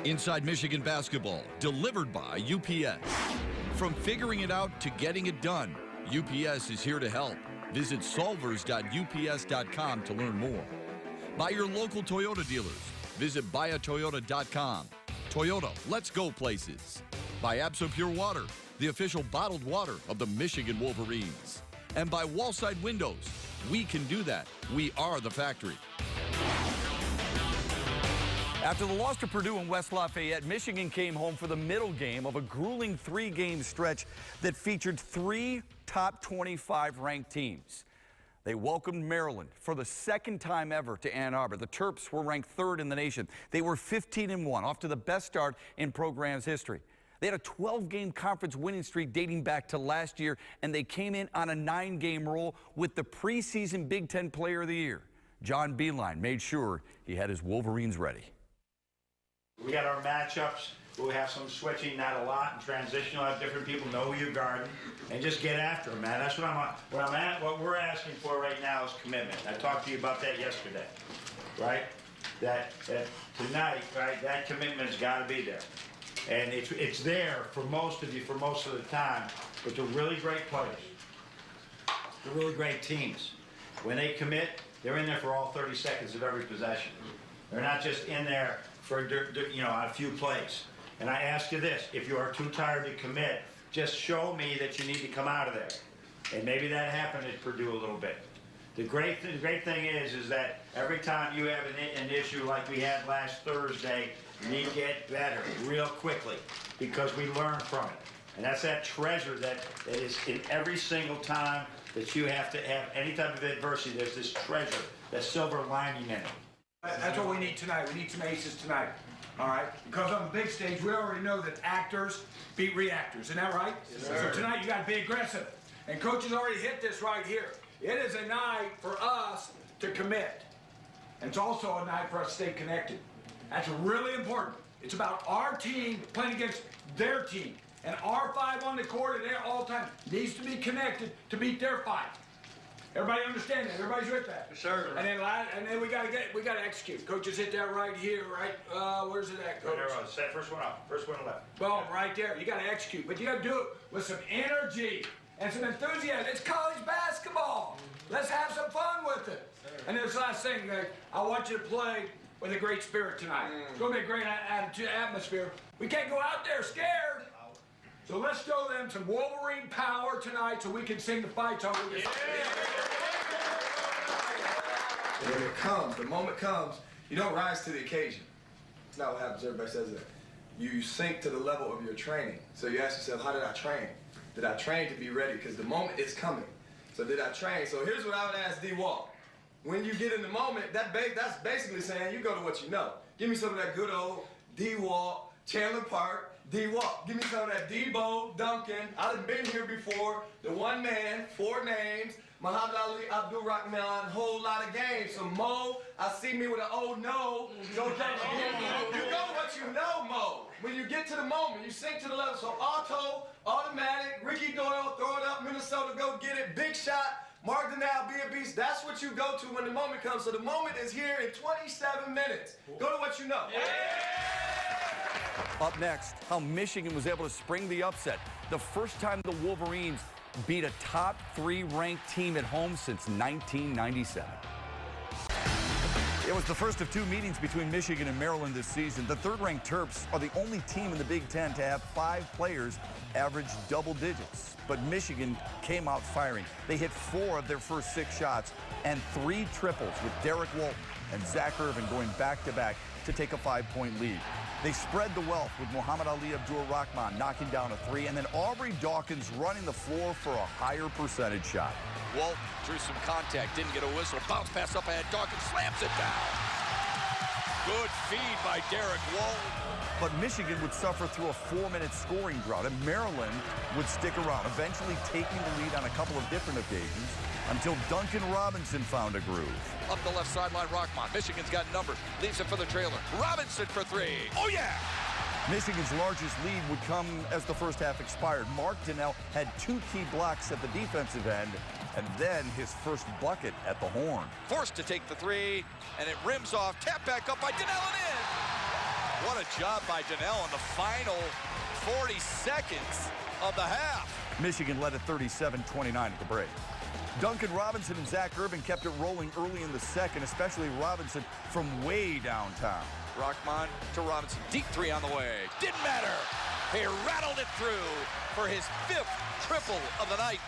Inside Michigan basketball, delivered by UPS. From figuring it out to getting it done, UPS is here to help. Visit solvers.ups.com to learn more. By your local Toyota dealers. Visit buyatoyota.com. Toyota, let's go places. By Absol Pure Water, the official bottled water of the Michigan Wolverines. And by Wallside Windows. We can do that. We are the factory. After the loss to Purdue in West Lafayette, Michigan came home for the middle game of a grueling 3-game stretch that featured 3 top 25 ranked teams. They welcomed Maryland for the second time ever to Ann Arbor. The Terps were ranked 3rd in the nation. They were 15-1, off to the best start in program's history. They had a 12-game conference winning streak dating back to last year, and they came in on a 9-game roll with the preseason Big Ten Player of the Year. John Beilein made sure he had his Wolverines ready. We got our matchups. We'll have some switching, not a lot, and transition. You'll have different people know who you're guarding, and just get after them, man. That's what we're asking for right now is commitment. I talked to you about that yesterday, right? That tonight, right? That commitment's got to be there, and it's there for most of you for most of the time. But they're really great players. They're really great teams. When they commit, they're in there for all 30 seconds of every possession. They're not just in there for a few plays. And I ask you this, if you are too tired to commit, just show me that you need to come out of there. And maybe that happened at Purdue a little bit. The great thing is that every time you have an issue like we had last Thursday, you get better real quickly because we learn from it. And that's that treasure that is in every single time that you have to have any type of adversity. There's this treasure, that silver lining in it. That's what we need tonight. We need some aces tonight, all right? Because on the big stage, we already know that actors beat reactors. Isn't that right? Yes, sir. So tonight, you got to be aggressive. And Coach has already hit this right here. It is a night for us to commit. And it's also a night for us to stay connected. That's really important. It's about our team playing against their team. And our 5 on the court at all time needs to be connected to beat their 5. Everybody understand that? Everybody's with that? Sure. And then we gotta execute. Coach just hit that right here, right? Where's it at, Coach? Right, set first one up. First one left. Boom, right there. You gotta execute, but you gotta do it with some energy and some enthusiasm. It's college basketball. Let's have some fun with it. And this last thing, I want you to play with a great spirit tonight. It's gonna be a great atmosphere. We can't go out there scared. So let's show them some Wolverine power tonight so we can sing the fight song. When it comes, the moment comes, you don't rise to the occasion. It's not what happens, everybody says that. You sink to the level of your training. So you ask yourself, how did I train? Did I train to be ready? Because the moment is coming. So did I train? So here's what I would ask D-Wall. When you get in the moment, that's basically saying you go to what you know. Give me some of that good old D-Wall, Chandler Park, D-Wall. Give me some of that Debo, Duncan. I've been here before. The one man, 4 names. Muhammad Ali, Abdul Rahman, whole lot of games. So Mo, I see me with an oh no. You go what you know, Mo. When you get to the moment, you sink to the level. So auto, automatic, Ricky Doyle, throw it up, Minnesota, go get it, big shot. Mark Donnell, be a beast. That's what you go to when the moment comes. So the moment is here in 27 minutes. Go to what you know. Yeah. Up next, how Michigan was able to spring the upset. The first time the Wolverines beat a top 3 ranked team at home since 1997. It was the first of 2 meetings between Michigan and Maryland this season. The 3rd-ranked Terps are the only team in the Big Ten to have 5 players average double digits. But Michigan came out firing. They hit 4 of their first 6 shots and 3 triples with Derek Walton and Zach Irvin going back-to-back to take a 5-point lead. They spread the wealth with Muhammad Ali Abdur-Rahman knocking down a 3, and then Aubrey Dawkins running the floor for a higher percentage shot. Walton drew some contact, didn't get a whistle. Bounce pass up ahead. Dawkins slams it down. Good feed by Derek Walton. But Michigan would suffer through a 4-minute scoring drought, and Maryland would stick around, eventually taking the lead on a couple of different occasions until Duncan Robinson found a groove. Up the left sideline, Rahman. Michigan's got numbers. Leaves it for the trailer. Robinson for 3. Oh, yeah! Michigan's largest lead would come as the first half expired. Mark Donnell had 2 key blocks at the defensive end, and then his first bucket at the horn. Forced to take the 3, and it rims off. Tap back up by Donnell and in. What a job by Donnell in the final 40 seconds of the half. Michigan led at 37-29 at the break. Duncan Robinson and Zach Irvin kept it rolling early in the second, especially Robinson from way downtown. Rockman to Robinson. Deep three on the way. Didn't matter. He rattled it through for his 5th triple of the night.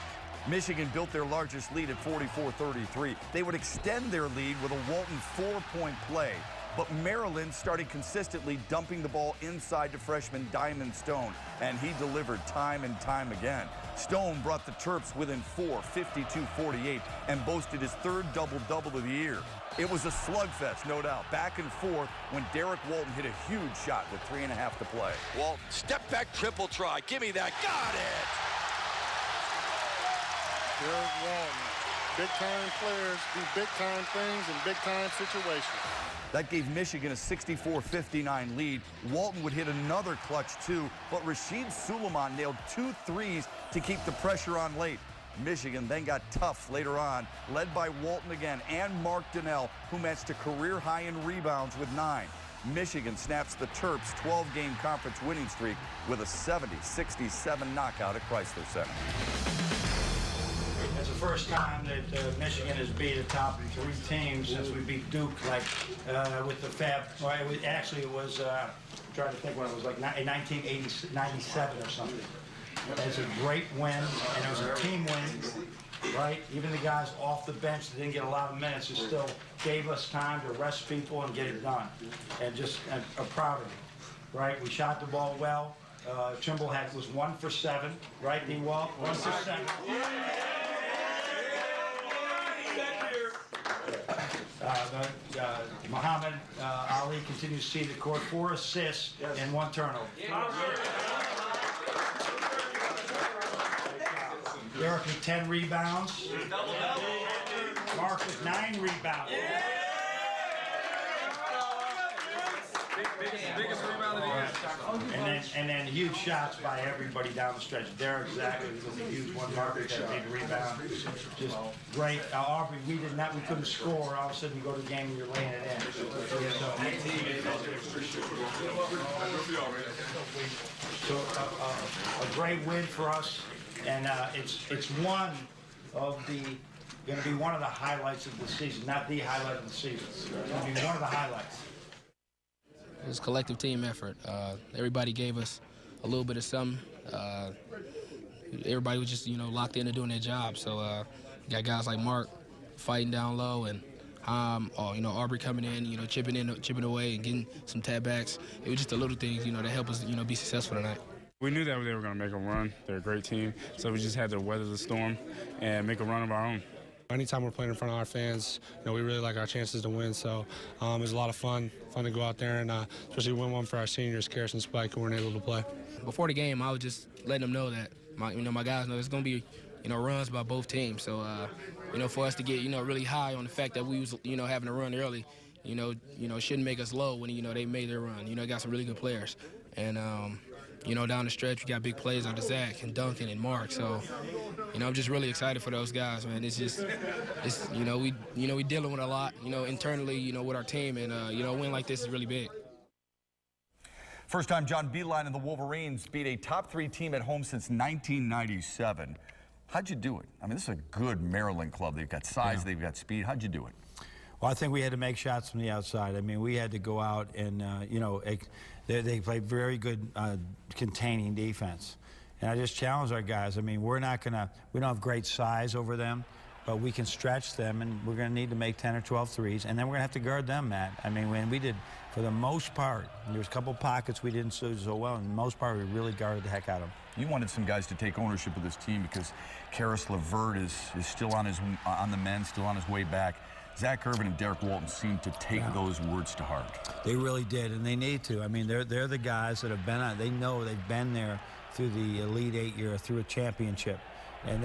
Michigan built their largest lead at 44-33. They would extend their lead with a Walton 4-point play. But Maryland started consistently dumping the ball inside to freshman Diamond Stone, and he delivered time and time again. Stone brought the Terps within 4, 52-48, and boasted his 3rd double-double of the year. It was a slugfest, no doubt, back and forth when Derek Walton hit a huge shot with 3.5 to play. Walton, step back triple try. Give me that. Got it! Derek Walton. Big-time players do big-time things in big-time situations. That gave Michigan a 64-59 lead. Walton would hit another clutch two, but Rashid Suleiman nailed 2 threes to keep the pressure on late. Michigan then got tough later on, led by Walton again and Mark Donnell, who matched a career high in rebounds with 9. Michigan snaps the Terps' 12-game conference winning streak with a 70-67 knockout at Chrysler Center. It's the first time that Michigan has beat a top 3 teams since we beat Duke, like with the Fab. Well, it was I'm trying to think when it was, like in 1997 or something. It's a great win, and it was a team win, right? Even the guys off the bench that didn't get a lot of minutes, it still gave us time to rest people and get it done. And just I'm proud of it, right? We shot the ball well. Trimble was 1 for 7, right, D-Wall? 1 for 7. Muhammad Ali continues to see the court, 4 assists and 1 turnover. Derek with 10 rebounds. Mark with 9 rebounds. Biggest rebound of the year. And then huge shots by everybody down the stretch. Derek Zachary was a huge one. Mark with that big rebound. Just great. Aubrey, we couldn't score. All of a sudden you go to the game and you're laying it in. So a great win for us, and it's one of the going to be one of the highlights of the season, not the highlight of the season. It's going to be one of the highlights. It was a collective team effort. Everybody gave us a little bit of something. Everybody was just, locked into doing their job. So got guys like Mark fighting down low, and Aubrey coming in, chipping away and getting some tap backs. It was just the little things, that help us, be successful tonight. We knew that they were going to make a run. They're a great team, so we just had to weather the storm and make a run of our own. Anytime we're playing in front of our fans, we really like our chances to win. So it was a lot of fun to go out there and especially win one for our seniors, Karis and Spike, who weren't able to play. Before the game, I was just letting them know that my guys know it's going to be runs by both teams. So for us to get really high on the fact that we was having a run early, shouldn't make us low when they made their run. Got some really good players, and down the stretch, we got big plays out of Zach and Duncan and Mark. So, I'm just really excited for those guys, man. We dealing with a lot, internally, with our team, and a win like this is really big. First time John Beilein and the Wolverines beat a top 3 team at home since 1997. How'd you do it? I mean, this is a good Maryland club. They've got size, they've got speed. How'd you do it? Well, I think we had to make shots from the outside. I mean, we had to go out and, they play very good containing defense. And I just challenge our guys. I mean, we don't have great size over them, but we can stretch them, and we're going to need to make 10 or 12 threes, and then we're going to have to guard them, Matt. I mean, when we did, for the most part, there was a couple pockets we didn't do so well, and for the most part, we really guarded the heck out of them. You wanted some guys to take ownership of this team because Karis LeVert is still on the men, still on his way back. Zach Irvin and Derek Walton seem to take those words to heart. They really did, and they need to. I mean, they're the guys that have been on. They know they've been there through the Elite 8 year, through a championship, and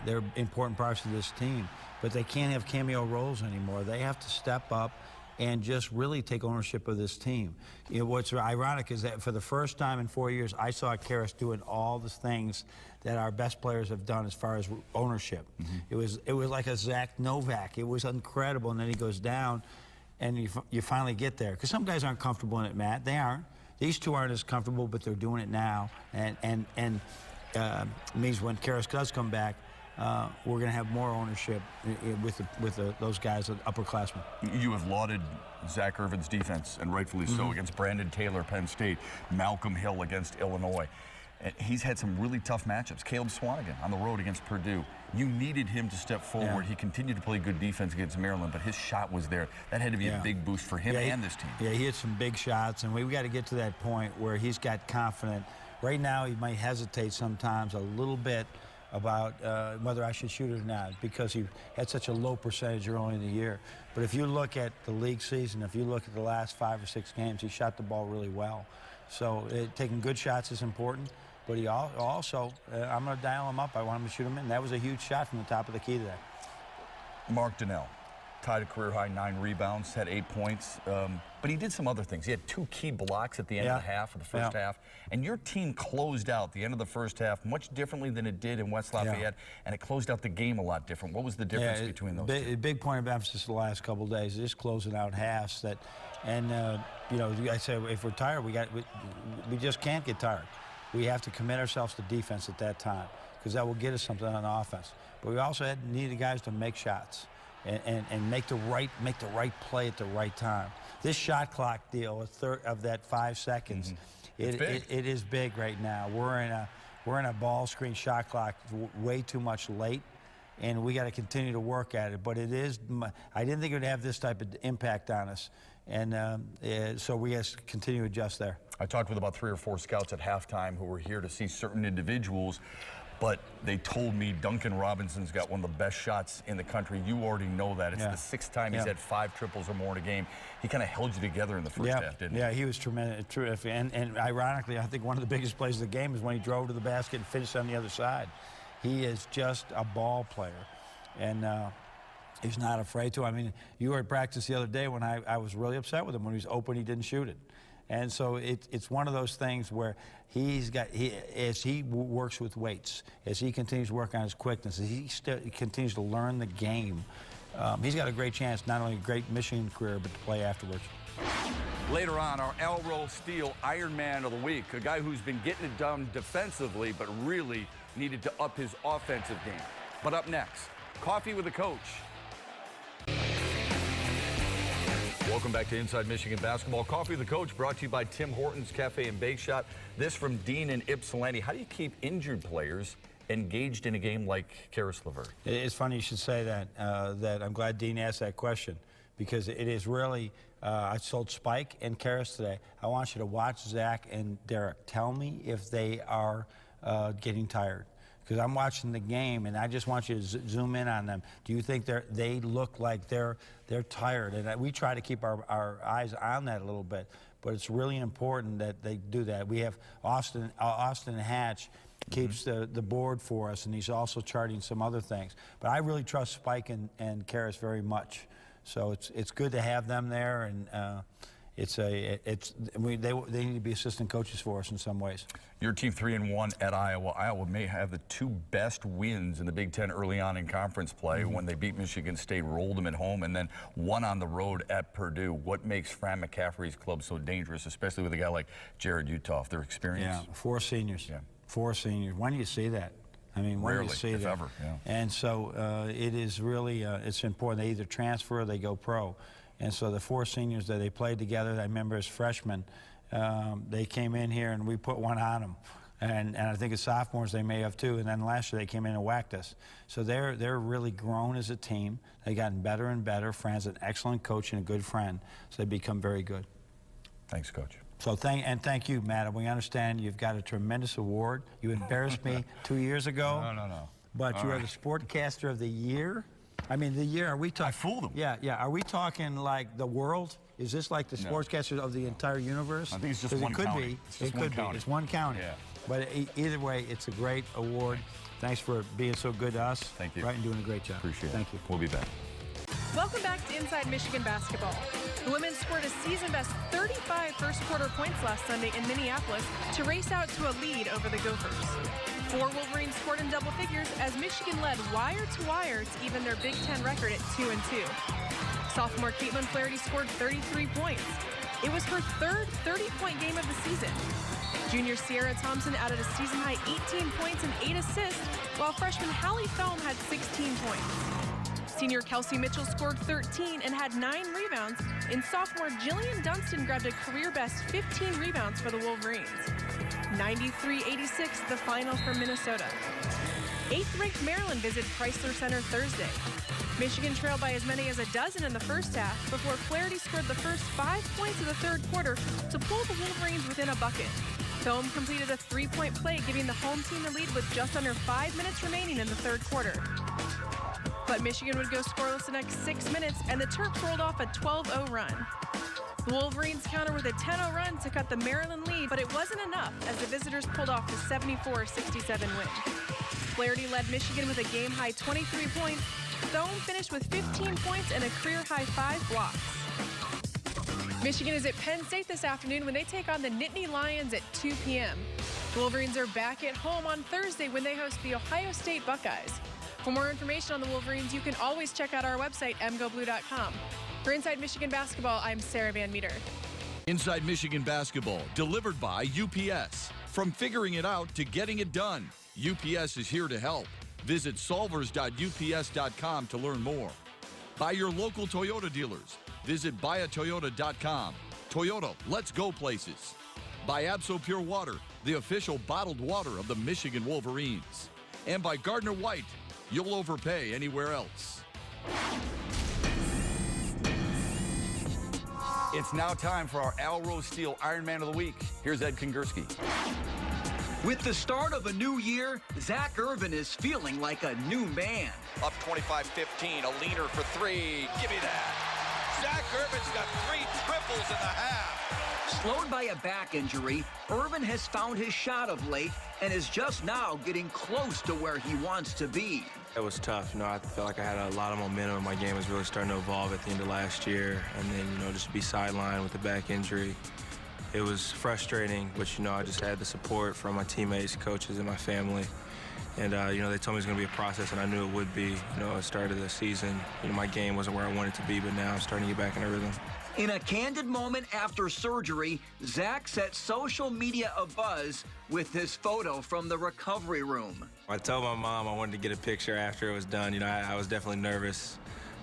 they're important parts of this team. But they can't have cameo roles anymore. They have to step up and just really take ownership of this team. What's ironic is that for the first time in 4 years, I saw Karis doing all the things that our best players have done as far as ownership. It was like a Zach Novak. It was incredible, and then he goes down. and you finally get there. Because some guys aren't comfortable in it, Matt. They aren't. These two aren't as comfortable, but they're doing it now. And means when Karis does come back, we're going to have more ownership with those guys, upperclassmen. You have lauded Zach Irvin's defense, and rightfully so, against Brandon Taylor, Penn State, Malcolm Hill against Illinois. He's had some really tough matchups. Caleb Swanigan on the road against Purdue. You needed him to step forward. Yeah. He continued to play good defense against Maryland, but his shot was there. That had to be a big boost for him and this team. Yeah, he hit some big shots, and we got to get to that point where he's got confidence. Right now, he might hesitate sometimes a little bit about whether I should shoot it or not, because he had such a low percentage early in the year. But if you look at the league season, if you look at the last 5 or 6 games, he shot the ball really well. So taking good shots is important. But he also, I'm going to dial him up. I want him to shoot him in. That was a huge shot from the top of the key today. Mark Donnell tied a career-high 9 rebounds, had 8 points. But he did some other things. He had 2 key blocks at the end of the half, of the first half. And your team closed out the end of the first half much differently than it did in West Lafayette. And it closed out the game a lot different. What was the difference between those two? Big point of emphasis the last couple of days, just closing out halves. And you know, I say if we're tired, we just can't get tired. We have to commit ourselves to defense at that time, because that will get us something on offense. But we also needed guys to make shots and make the right play at the right time. This shot clock deal, a third of that 5 seconds, it is big right now. We're in a ball screen shot clock way too much late, and we got to continue to work at it. But it is. I didn't think it would have this type of impact on us, and so we have to continue to adjust there. I talked with about 3 or 4 scouts at halftime who were here to see certain individuals, but they told me Duncan Robinson's got one of the best shots in the country. You already know that. It's the 6th time he's had 5 triples or more in a game. He kind of held you together in the first half, didn't he? Yeah, he was tremendous, terrific. And ironically, I think one of the biggest plays of the game is when he drove to the basket and finished on the other side. He is just a ball player, and he's not afraid to. I mean, you were at practice the other day when I was really upset with him. When he was open, he didn't shoot it. And so it's one of those things where as he works with weights, as he continues to work on his quickness, as he continues to learn the game, he's got a great chance, not only a great Michigan career, but to play afterwards. Later on, our Alro Steele Ironman of the Week, a guy who's been getting it done defensively, but really needed to up his offensive game. But up next, Coffee with the Coach. Welcome back to Inside Michigan Basketball. Coffee with the Coach brought to you by Tim Hortons Cafe and Bake Shop. This from Dean in Ypsilanti. How do you keep injured players engaged in a game like Karis LeVert? It's funny you should say that. I'm glad Dean asked that question, because it is really, I told Spike and Karis today, I want you to watch Zach and Derek. Tell me if they are getting tired. Because I'm watching the game, and I just want you to zoom in on them. Do you think they look like they're tired? And we try to keep our eyes on that a little bit, but it's really important that they do that. We have Austin Hatch keeps the board for us, and he's also charting some other things. But I really trust Spike and Karis very much. So it's good to have them there, and they need to be assistant coaches for us in some ways. Your team 3-1 at Iowa. Iowa may have the 2 best wins in the Big Ten early on in conference play when they beat Michigan State, rolled them at home, and then won on the road at Purdue. What makes Fran McCaffery's club so dangerous, especially with a guy like Jared Uthoff, their experience? Yeah, 4 seniors. Yeah. 4 seniors. When do you see that? I mean, when rarely, do you see if that? Ever. Yeah. And so it is really it's important. They either transfer or they go pro. And so the 4 seniors that they played together, I remember as freshmen, they came in here and we put one on them. And I think as sophomores they may have too. And then last year they came in and whacked us. So they're really grown as a team. They've gotten better and better. Fran's an excellent coach and a good friend. So they become very good. Thanks, Coach. So thank you, Matt. We understand you've got a tremendous award. You embarrassed me 2 years ago. No. But you are the Sportcaster of the Year. I mean, the year, are we talking? I fooled him. Yeah. Are we talking like the world? Is this like the Sportscaster of the entire universe? I think it's just one county. It could be. It's one county. Yeah. But either way, it's a great award. Thanks for being so good to us. Thank you. Right, and doing a great job. Appreciate it. Thank you. We'll be back. Welcome back to Inside Michigan Basketball. The women scored a season-best 35 first-quarter points last Sunday in Minneapolis to race out to a lead over the Gophers. 4 Wolverines scored in double figures as Michigan led wire to wire to even their Big Ten record at 2-2. Sophomore Caitlin Flaherty scored 33 points. It was her third 30-point game of the season. Junior Sierra Thompson added a season-high 18 points and 8 assists, while freshman Hallie Thome had 16 points. Senior Kelsey Mitchell scored 13 and had 9 rebounds, and sophomore Jillian Dunstan grabbed a career-best 15 rebounds for the Wolverines. 93-86, the final for Minnesota. 8th-ranked Maryland visited Chrysler Center Thursday. Michigan trailed by as many as a dozen in the first half before Flaherty scored the first 5 points of the third quarter to pull the Wolverines within a bucket. Thome completed a 3-point play, giving the home team the lead with just under 5 minutes remaining in the third quarter. But Michigan would go scoreless the next 6 minutes, and the Terps rolled off a 12-0 run. The Wolverines counter with a 10-0 run to cut the Maryland lead, but it wasn't enough as the visitors pulled off the 74-67 win. Flaherty led Michigan with a game-high 23 points. Thome finished with 15 points and a career-high 5 blocks. Michigan is at Penn State this afternoon when they take on the Nittany Lions at 2 p.m. The Wolverines are back at home on Thursday when they host the Ohio State Buckeyes. For more information on the Wolverines, you can always check out our website, mgoblue.com. For Inside Michigan Basketball, I'm Sarah Van Meter. Inside Michigan Basketball, delivered by UPS. From figuring it out to getting it done, UPS is here to help. Visit solvers.ups.com to learn more. By your local Toyota dealers. Visit buyatoyota.com. Toyota, let's go places. By Absol Pure Water, the official bottled water of the Michigan Wolverines. And by Gardner White, you'll overpay anywhere else. It's now time for our Al Rose Steel Ironman of the Week. Here's Ed Kongursky. With the start of a new year, Zach Irvin is feeling like a new man. Up 25-15, a leaner for 3. Give me that. Zach Irvin's got 3 triples in the half. Slowed by a back injury, Irvin has found his shot of late and is just now getting close to where he wants to be. It was tough. I felt like I had a lot of momentum. My game was really starting to evolve at the end of last year. And then, just to be sidelined with the back injury, it was frustrating. But, I just had the support from my teammates, coaches, and my family. And, they told me it was going to be a process, and I knew it would be. At the start of the season, my game wasn't where I wanted to be, but now I'm starting to get back in a rhythm. In a candid moment after surgery, Zach set social media abuzz with his photo from the recovery room. I told my mom I wanted to get a picture after it was done. I was definitely nervous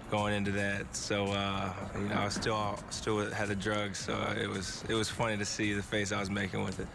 going into that. So, I still had the drugs, so it was funny to see the face I was making with it.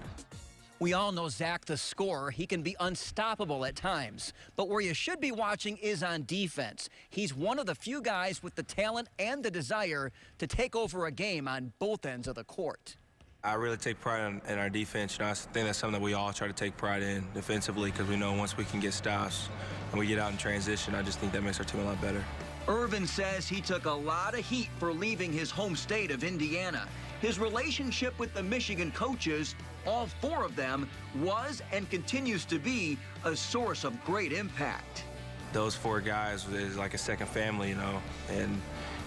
We all know Zach, the scorer. He can be unstoppable at times. But where you should be watching is on defense. He's one of the few guys with the talent and the desire to take over a game on both ends of the court. I really take pride in our defense. I think that's something that we all try to take pride in defensively, because we know once we can get stops and we get out in transition, I just think that makes our team a lot better. Irvin says he took a lot of heat for leaving his home state of Indiana. His relationship with the Michigan coaches, all 4 of them, was and continues to be a source of great impact. Those 4 guys is like a second family, and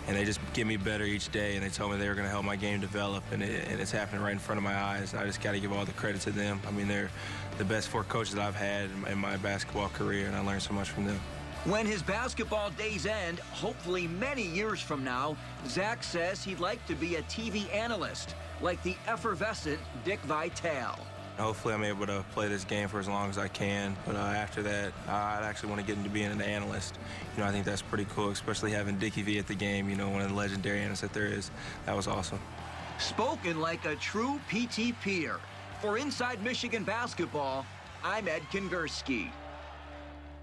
they just get me better each day, and they told me they were going to help my game develop, and it's happening right in front of my eyes. I just got to give all the credit to them. They're the best 4 coaches I've had in my basketball career, and I learned so much from them. When his basketball days end, hopefully many years from now, Zach says he'd like to be a TV analyst, like the effervescent Dick Vitale. Hopefully I'm able to play this game for as long as I can, but after that, I'd actually want to get into being an analyst. I think that's pretty cool, especially having Dickie V at the game, one of the legendary analysts that there is. That was awesome. Spoken like a true PT peer. For Inside Michigan Basketball, I'm Ed Kongursky.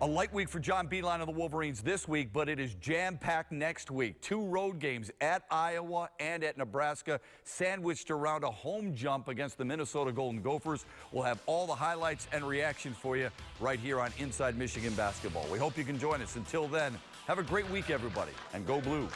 A light week for John Beilein of the Wolverines this week, but it is jam-packed next week. 2 road games at Iowa and at Nebraska, sandwiched around a home jump against the Minnesota Golden Gophers. We'll have all the highlights and reactions for you right here on Inside Michigan Basketball. We hope you can join us. Until then, have a great week, everybody, and go Blue.